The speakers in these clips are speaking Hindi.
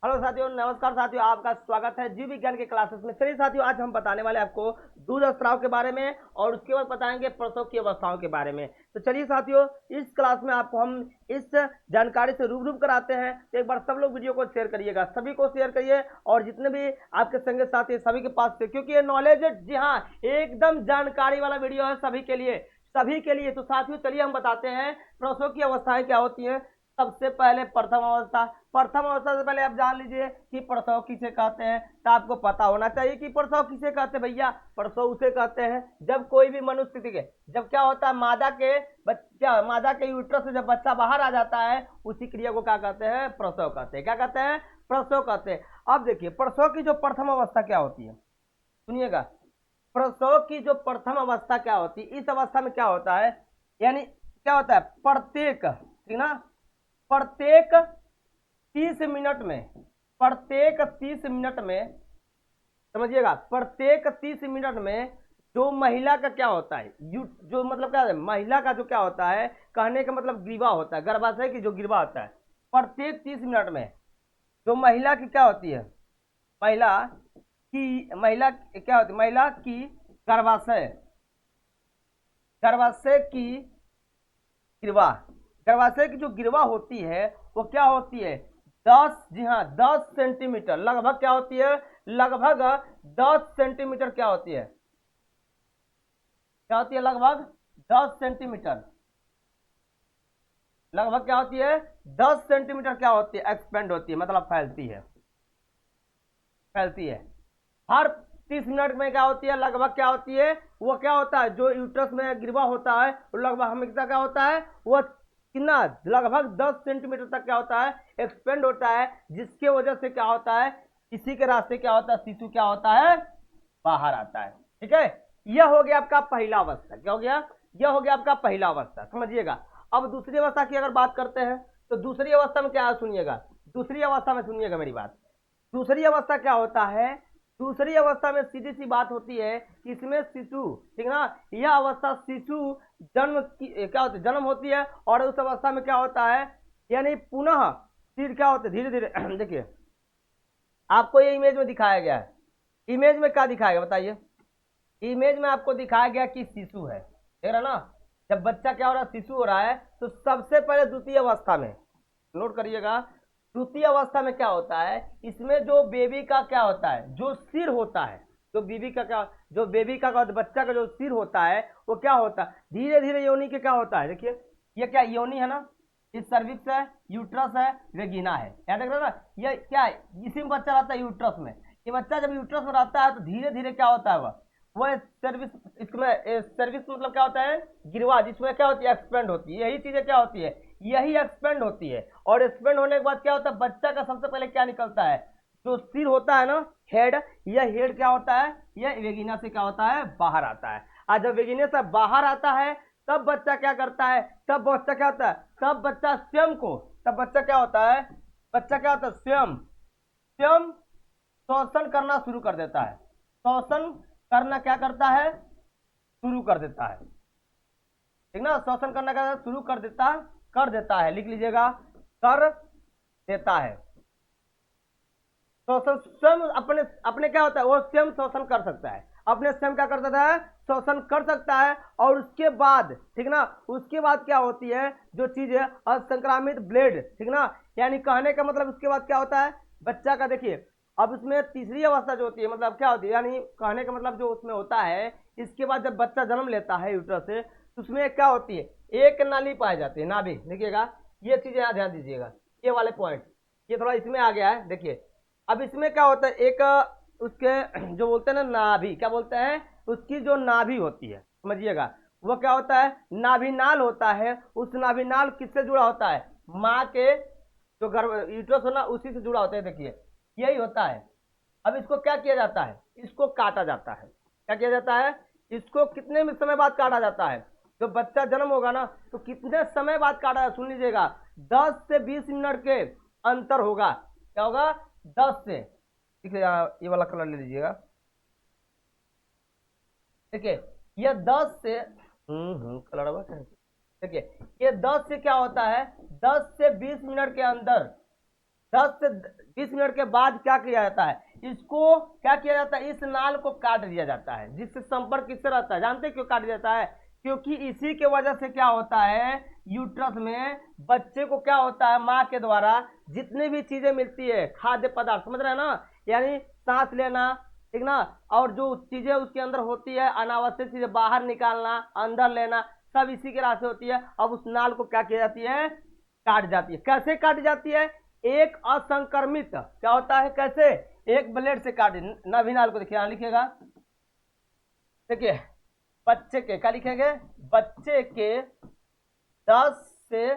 हेलो साथियों, नमस्कार साथियों, आपका स्वागत है जीव विज्ञान के क्लासेस में। चलिए साथियों, आज हम बताने वाले आपको दूध स्राव के बारे में और उसके बाद बताएंगे प्रसव की अवस्थाओं के बारे में। तो चलिए साथियों, इस क्लास में आपको हम इस जानकारी से रूबरू कराते हैं। तो एक बार सब लोग वीडियो को शेयर करिएगा, सभी को शेयर करिए और जितने भी आपके संगी साथी सभी के पास से, क्योंकि ये नॉलेज, जी हाँ, एकदम जानकारी वाला वीडियो है सभी के लिए, सभी के लिए। तो साथियों चलिए हम बताते हैं प्रसव की अवस्थाएं क्या होती हैं। सबसे पहले प्रथम अवस्था। प्रथम अवस्था से पहले आप जान लीजिए कि प्रसव किसे कहते हैं। तो आपको पता होना चाहिए कि प्रसव किसे कहते हैं। भैया, प्रसव उसे कहते हैं जब कोई भी मनुष्य के, जब क्या होता है, मादा के यूट्रस से जब बच्चा बाहर आ जाता है, उसी क्रिया को क्या कहते हैं, प्रसव कहते हैं। क्या कहते हैं, प्रसव कहते हैं। अब देखिए प्रसव की जो प्रथम अवस्था क्या होती है, सुनिएगा। प्रसव की जो प्रथम अवस्था क्या होती है, इस अवस्था में क्या होता है, यानी क्या होता है, प्रत्येक, ठीक ना, प्रत्येक 30 मिनट में, प्रत्येक 30 मिनट में, समझिएगा, प्रत्येक 30 मिनट में जो महिला का क्या होता है, जो मतलब क्या है, महिला का जो क्या होता है, कहने का मतलब ग्रीवा होता है, गर्भाशय की जो ग्रीवा होता है, प्रत्येक 30 मिनट में जो महिला की क्या होती है, महिला क्या होती है, महिला की गर्भाशय, गर्भाशय की गिरवा, गर्भाशय की जो गिरवा होती है वो क्या होती है, 10, जी हाँ, 10 सेंटीमीटर लगभग क्या होती है, लगभग 10 सेंटीमीटर क्या होती है, क्या होती है, लगभग 10 सेंटीमीटर, लगभग क्या होती है, 10 सेंटीमीटर क्या होती है, एक्सपेंड होती है, मतलब फैलती है, फैलती है। हर 30 मिनट में क्या होती है, लगभग क्या होती है, वो क्या होता है, जो यूट्रस में गिरवा होता है वो लगभग हमेशा क्या होता है, वो कितना, लगभग 10 सेंटीमीटर तक क्या होता है, एक्सपेंड होता है, जिसके वजह से क्या होता है, इसी के रास्ते क्या होता है, शिशु क्या होता है, बाहर आता है। ठीक है, यह हो गया आपका पहला अवस्था। क्या हो गया, यह हो गया आपका पहला अवस्था, समझिएगा। अब दूसरी अवस्था की अगर बात करते हैं, तो दूसरी अवस्था में क्या है, सुनिएगा, दूसरी अवस्था में सुनिएगा मेरी बात। दूसरी अवस्था क्या होता है, दूसरी अवस्था में सीधी सी बात होती है कि इसमें शिशु, ठीक ना, यह अवस्था शिशु जन्म की क्या होती है, जन्म होती है, और उस अवस्था में क्या होता है, यानी पुनः फिर क्या होता है, धीरे धीरे देखिए आपको ये इमेज में दिखाया गया है। इमेज में क्या दिखाया गया बताइए, इमेज में आपको दिखाया गया कि शिशु है, देख रहे ना, जब बच्चा क्या हो रहा है, शिशु हो रहा है, तो सबसे पहले द्वितीय अवस्था में, नोट करिएगा, द्वितीय अवस्था में क्या होता है, इसमें जो बेबी का क्या होता है, जो सिर होता है, जो बेबी का क्या, जो बेबी का बच्चा का जो सिर होता है, वो क्या होता है, धीरे धीरे योनि के क्या होता है, देखिए ये क्या योनि है ना, इस सर्विक्स है, यूट्रस है, वेगिना है, याद रख रहे ना, ये क्या है, इसी में बच्चा रहता है यूट्रस में। ये बच्चा जब यूट्रस में रहता है तो धीरे धीरे क्या होता है, वह सर्विस, इसमें सर्विस मतलब क्या होता है, गिरवा, जिसमें क्या होती है, एक्सपेंड होती है, यही चीजें क्या होती है, यही एक्सपेंड होती है। और एक्सपेंड होने के बाद क्या होता है, बच्चा का सबसे पहले क्या निकलता है, जो सिर होता है ना, हेड, यह हेड क्या होता है, यह वेगिना से क्या होता है, बाहर आता है। और जब वेगिना से बाहर आता है, तब बच्चा क्या करता है, तब बच्चा क्या होता है, तब बच्चा स्वयं को, तब बच्चा क्या होता है, बच्चा क्या होता है, स्वयं, स्वयं शोषण करना शुरू कर देता है, शोषण करना क्या करता है, शुरू कर देता है, ठीक ना, शोषण करना क्या शुरू कर देता है, लिख लीजिएगा, कर देता है। शोषण स्वयं अपने अपने क्या होता है, वो स्वयं शोषण कर सकता है, अपने स्वयं क्या कर सकता है, शोषण कर सकता है। और उसके बाद, ठीक ना, उसके बाद क्या होती है, जो चीज है, असंक्रामित ब्लेड, ठीक ना, यानी कहने का मतलब उसके बाद क्या होता है, बच्चा का देखिए, अब उसमें तीसरी अवस्था जो होती है, मतलब क्या होती है, यानी कहने का मतलब जो उसमें होता है, इसके बाद जब बच्चा जन्म लेता है यूट्रस से, तो उसमें क्या होती है, एक नाली पाई जाती है, नाभि, देखिएगा, ये चीजें यहाँ ध्यान दीजिएगा, ये वाले पॉइंट, ये थोड़ा इसमें आ गया है, देखिए। अब इसमें क्या होता है, एक उसके जो बोलते हैं ना नाभि, क्या बोलते हैं, उसकी जो नाभि होती है, समझिएगा, वो क्या होता है, नाभिनाल होता है। उस नाभिनाल किससे जुड़ा होता है, माँ के जो गर्भ यूट्रस हो ना, उसी से जुड़ा होता है, देखिए यही होता है। अब इसको क्या किया जाता है, इसको काटा जाता है, क्या किया जाता है, इसको कितने समय बाद काटा जाता है, जब बच्चा जन्म होगा ना, तो कितने समय बाद काटा है, सुन लीजिएगा, 10 से 20 मिनट के अंतर होगा, क्या होगा, 10 से, देखिए ये वाला कलर ले लीजिएगा, देखिए ये 10 से, कलर होगा क्या, देखिए ये 10 से क्या होता है, 10 से 20 मिनट के अंदर, 10 से 20 मिनट के बाद क्या किया जाता है, इसको क्या किया जाता है, इस नाल को काट दिया जाता है, जिससे संपर्क किससे रहता है, जानते हैं क्यों काट दिया जाता है, क्योंकि इसी के वजह से क्या होता है, यूट्रस में बच्चे को क्या होता है, माँ के द्वारा जितनी भी चीजें मिलती है, खाद्य पदार्थ, समझ रहे हैं ना, यानी सांस लेना, ठीक ना, और जो चीजें उसके अंदर होती है, अनावश्यक चीजें बाहर निकालना, अंदर लेना, सब इसी के रास्ते होती है। अब उस नाल को क्या किया जाती है, काट जाती है। कैसे काट जाती है, एक असंक्रमित क्या होता है, कैसे, एक ब्लेड से काट, नाभिनाल को देखिए, यहां लिखेगा, देखिए बच्चे के क्या लिखेंगे, बच्चे के 10 से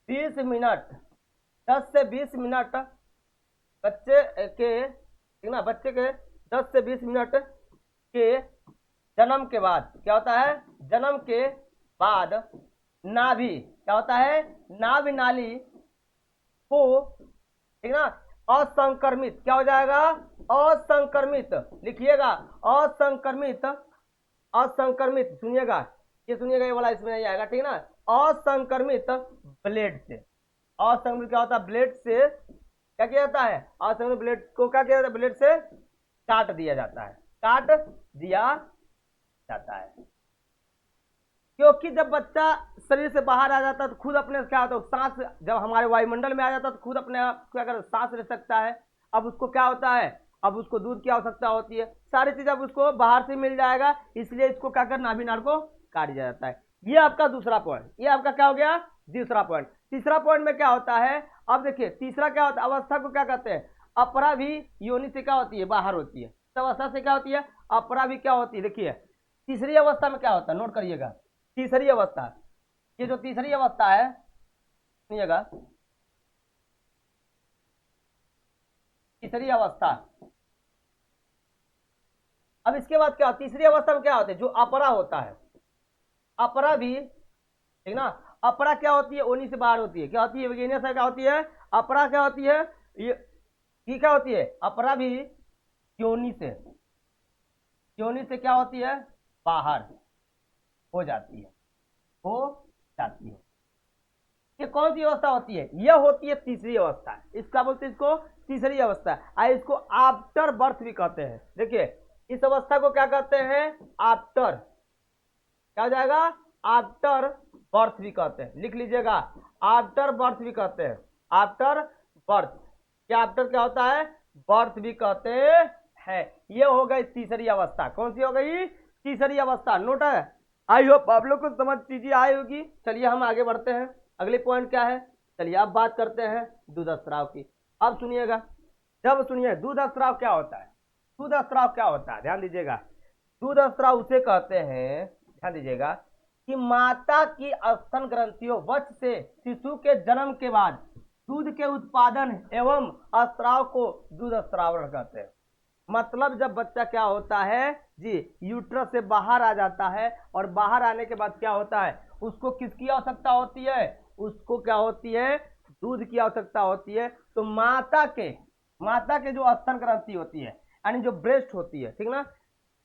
20 मिनट, 10 से 20 मिनट बच्चे के, ठीक ना, बच्चे के 10 से 20 मिनट के जन्म के बाद क्या होता है, जन्म के बाद नाभि क्या होता है, नाभि नाली को, ठीक ना, असंक्रमित क्या हो जाएगा, असंक्रमित, लिखिएगा असंक्रमित, असंक्रमित, सुनिएगा, ये सुनिएगा, ये वाला इसमें नहीं आएगा, ठीक ना, असंक्रमित ब्लेड से, असंक्रमित क्या होता है, ब्लेड से क्या किया जाता है, असंक्रमित ब्लेड को क्या किया जाता है, ब्लेड से काट दिया जाता है, काट दिया जाता है। क्योंकि जब बच्चा शरीर से बाहर आ जाता है तो खुद अपने क्या होता है, सांस जब हमारे वायुमंडल में आ जाता है तो खुद अपने आप क्या कर सांस ले सकता है। अब उसको क्या होता है, अब उसको दूध की आवश्यकता होती है, सारी चीज अब उसको बाहर से मिल जाएगा, इसलिए इसको क्या कर, नाभि नाल को काट दिया जाता है। ये आपका दूसरा पॉइंट, ये आपका क्या हो गया, दूसरा पॉइंट। तीसरा पॉइंट में क्या होता है, अब देखिए तीसरा क्या होता है, अवस्था को क्या कहते हैं, अपरा भी योनि से क्या होती है, बाहर होती है, इस अवस्था से क्या होती है, अपरा भी क्या होती है। देखिए तीसरी अवस्था में क्या होता है, नोट करिएगा, तीसरी अवस्था, ये जो तीसरी अवस्था है, सुनिएगा, तीसरी अवस्था, अब इसके बाद क्या, तीसरी अवस्था में क्या होता है, जो अपरा होता है, अपरा भी, ठीक ना, अपरा क्या होती है, ओनी से बाहर होती है, क्या होती है, वगैनिया से क्या होती है, अपरा क्या होती है, ये क्या होती है, अपरा भी योनि से, योनि से क्या होती है, बाहर हो जाती है, हो जाती है। ये कौन सी अवस्था होती है, यह होती है तीसरी अवस्था, इसका बोलते हैं, इसको तीसरी अवस्था, इसको आफ्टर बर्थ भी कहते हैं। देखिए इस अवस्था को क्या कहते हैं, आफ्टर, क्या हो जाएगा, आफ्टर बर्थ भी कहते हैं, लिख लीजिएगा, आफ्टर बर्थ भी कहते हैं, आफ्टर बर्थ, क्या आफ्टर क्या होता है, बर्थ भी कहते हैं। ये हो गई तीसरी अवस्था, कौन सी हो गई, तीसरी अवस्था, नोट है, आई होप आप लोग को समझ चीजें आई होगी। चलिए हम आगे बढ़ते हैं, अगले पॉइंट क्या है, चलिए अब बात करते हैं दूध स्राव की। अब सुनिएगा, जब सुनिए दूध स्राव क्या होता है, दूध स्राव क्या होता है, ध्यान दीजिएगा, दूध स्राव उसे कहते हैं, ध्यान दीजिएगा, कि माता की स्तन ग्रंथियों वक्ष से शिशु के जन्म के बाद दूध के उत्पादन एवं स्राव को दूध स्रावण कहते हैं। मतलब जब बच्चा क्या होता है जी, यूट्रस से बाहर आ जाता है, और बाहर आने के बाद क्या होता है, उसको किसकी आवश्यकता होती है, उसको क्या होती है, दूध की आवश्यकता होती है। तो माता के जो स्तन ग्रंथि होती है, यानी जो ब्रेस्ट होती है, ठीक ना,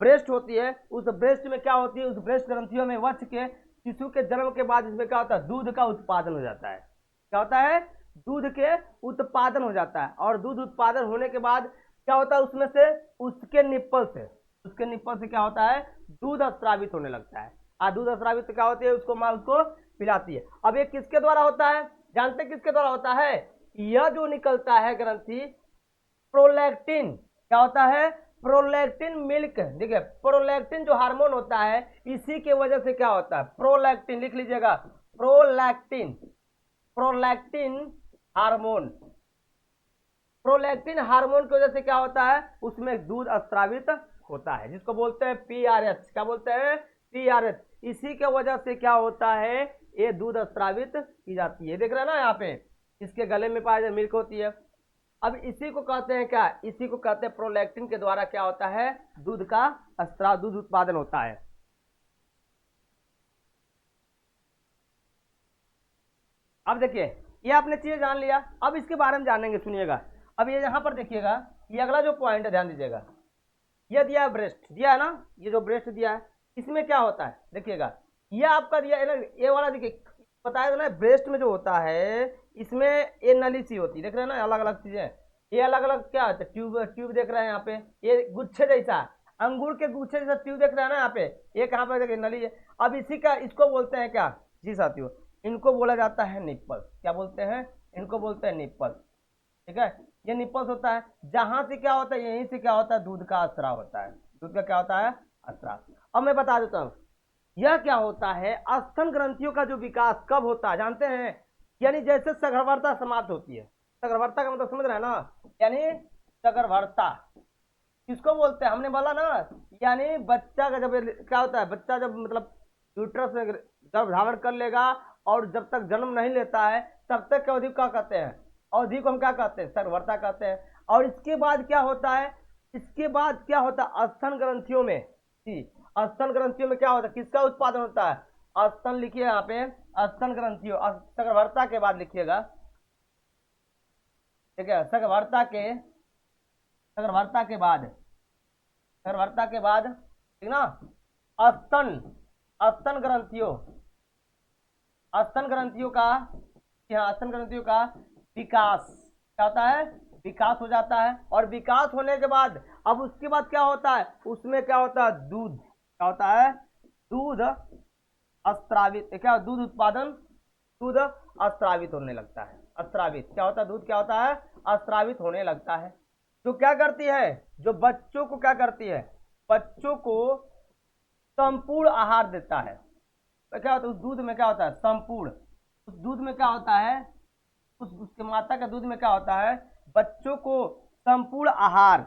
ब्रेस्ट होती है, उस ब्रेस्ट में क्या होती है, उस ब्रेस्ट ग्रंथियों में वक्ष के शिशु के जन्म के बाद इसमें क्या होता है, दूध का उत्पादन हो जाता है, क्या होता है, दूध के उत्पादन हो जाता है। और दूध उत्पादन होने के बाद क्या होता है, उसमें से उसके निप्पल से क्या होता है, दूध स्रावित होने लगता है। दूध स्रावित क्या होती है, उसको माँ उसको पिलाती है। अब ये किसके द्वारा होता है, जानते किसके द्वारा होता है, यह जो निकलता है ग्रंथि, प्रोलैक्टिन, क्या होता है, प्रोलैक्टिन मिल्क, देखिए प्रोलैक्टिन जो हार्मोन होता है, इसी के वजह से क्या होता है, प्रोलैक्टिन, लिख लीजिएगा, prolactin, prolactin hormone, prolactin hormone की वजह से क्या होता है, उसमें दूध स्रावित होता है, जिसको बोलते हैं पीआरएच, क्या बोलते हैं, पीआरएच। इसी के वजह से क्या होता है, ये दूध स्रावित की जाती है, देख रहे हैं ना यहाँ पे, इसके गले में पाया जाए मिल्क होती है। अब इसी को कहते हैं क्या, इसी को कहते हैं प्रोलैक्टिन के द्वारा क्या होता है, दूध का स्राव, दूध उत्पादन होता है। अब देखिए ये आपने चीज जान लिया, अब इसके बारे में जानेंगे, सुनिएगा। अब ये यहाँ पर देखिएगा, ये अगला जो पॉइंट है ध्यान दीजिएगा, ये दिया है ब्रेस्ट, दिया है ना, ये जो ब्रेस्ट दिया है, इसमें क्या होता है देखिएगा, ये आपका दिया है ना, ये वाला देखिए बताया था ना, ब्रेस्ट में जो होता है इसमें ये नली सी होती है, देख रहे हैं ना, अलग अलग चीजें, ये अलग अलग क्या होता है, ट्यूब ट्यूब देख रहे हैं यहाँ पे, ये गुच्छे जैसा, अंगूर के गुच्छे जैसा ट्यूब देख रहे हैं ना यहाँ पे, ये कहाँ पे देखिए नली है। अब इसी का, इसको बोलते हैं क्या जी साथियों, इनको बोला जाता है निप्पल। क्या बोलते हैं, इनको बोलते हैं निप्पल। ठीक है, ये निप्पल्स होता है, जहां से क्या होता है, यहीं से क्या होता है, दूध का स्राव होता है, दूध का क्या होता है, स्राव। अब मैं बता देता हूँ यह क्या होता है, स्तन ग्रंथियों का जो विकास कब होता है जानते हैं, यानी जैसे सगर्भता समाप्त होती है, सगर्भता का मतलब समझ रहे हैं ना, यानी सगर्भता किसको बोलते हैं, हमने बोला ना, यानी बच्चा का जब क्या होता है, बच्चा जब मतलब यूट्रस में गर्भ धारण कर लेगा और जब तक जन्म नहीं लेता है तब तक की अवधि क्या कहते हैं, अवधि को हम क्या कहते हैं, सगर्भता कहते हैं। और इसके बाद क्या होता है, इसके बाद क्या होता है, स्तन ग्रंथियों में, स्तन ग्रंथियों में क्या होता है, किसका उत्पादन होता है, स्तन लिखिए यहाँ पे, स्तन ग्रंथियों, सगर्भता के बाद लिखिएगा, ठीक है, सगर्भता के, सगर्भता के बाद, सगर्भता के बाद, ठीक ना, स्तन, स्तन ग्रंथियों, स्तन ग्रंथियों का, यहाँ स्तन ग्रंथियों का विकास क्या होता है, विकास हो जाता है। और विकास होने के बाद अब उसके बाद क्या होता है, उसमें क्या होता है, दूध, क्या होता है, दूध स्त्रावित, क्या दूध उत्पादन, दूध स्त्रावित होने लगता है, स्त्रावित क्या होता है, दूध क्या होता है, स्त्रावित होने लगता है। जो क्या करती है, जो बच्चों को क्या करती है, बच्चों को संपूर्ण आहार देता है। तो क्या होता है, उस दूध में क्या होता है, संपूर्ण, उस दूध में क्या होता है, उसके माता का दूध में क्या होता है, बच्चों को संपूर्ण आहार,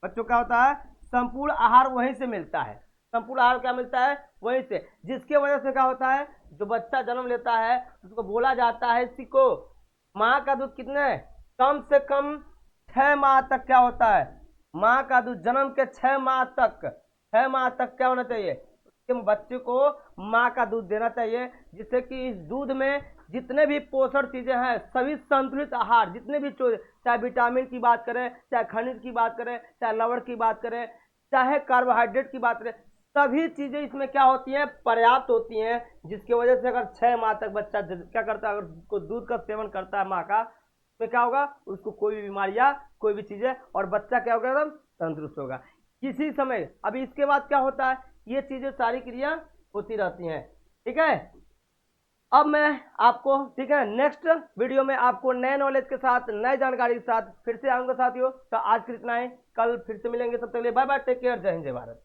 बच्चों क्या होता है, संपूर्ण आहार वहीं से मिलता है, संपूर्ण आहार क्या मिलता है, वहीं से, जिसके वजह से क्या होता है, जो बच्चा जन्म लेता है उसको बोला जाता है, इसी को माँ का दूध कितने, कम से कम 6 माह तक क्या होता है, माँ का दूध जन्म के 6 माह तक, 6 माह तक क्या होना चाहिए, उसके बच्चे को माँ का दूध देना चाहिए, जिससे कि इस दूध में जितने भी पोषण चीजें हैं, सभी संतुलित आहार, जितने भी चाहे विटामिन की बात करें, चाहे खनिज की बात करें, चाहे लवण की बात करें, चाहे कार्बोहाइड्रेट की बात करें, सभी चीजें इसमें क्या होती हैं, पर्याप्त होती हैं, जिसकी वजह से अगर 6 माह तक बच्चा क्या करता है, अगर उसको दूध का सेवन करता है माँ का, तो क्या होगा, उसको कोई भी बीमारियां, कोई भी चीजें, और बच्चा क्या होगा, एकदम तंदुरुस्त होगा किसी समय। अभी इसके बाद क्या होता है, ये चीजें सारी क्रिया होती रहती हैं। ठीक है, अब मैं आपको, ठीक है, नेक्स्ट वीडियो में आपको नए नॉलेज के साथ, नए जानकारी के साथ फिर से आऊंगा साथियों। तो आज के इतना ही, कल फिर से मिलेंगे, तब तक के लिए बाय बाय, टेक केयर, जय हिंद जय भारत।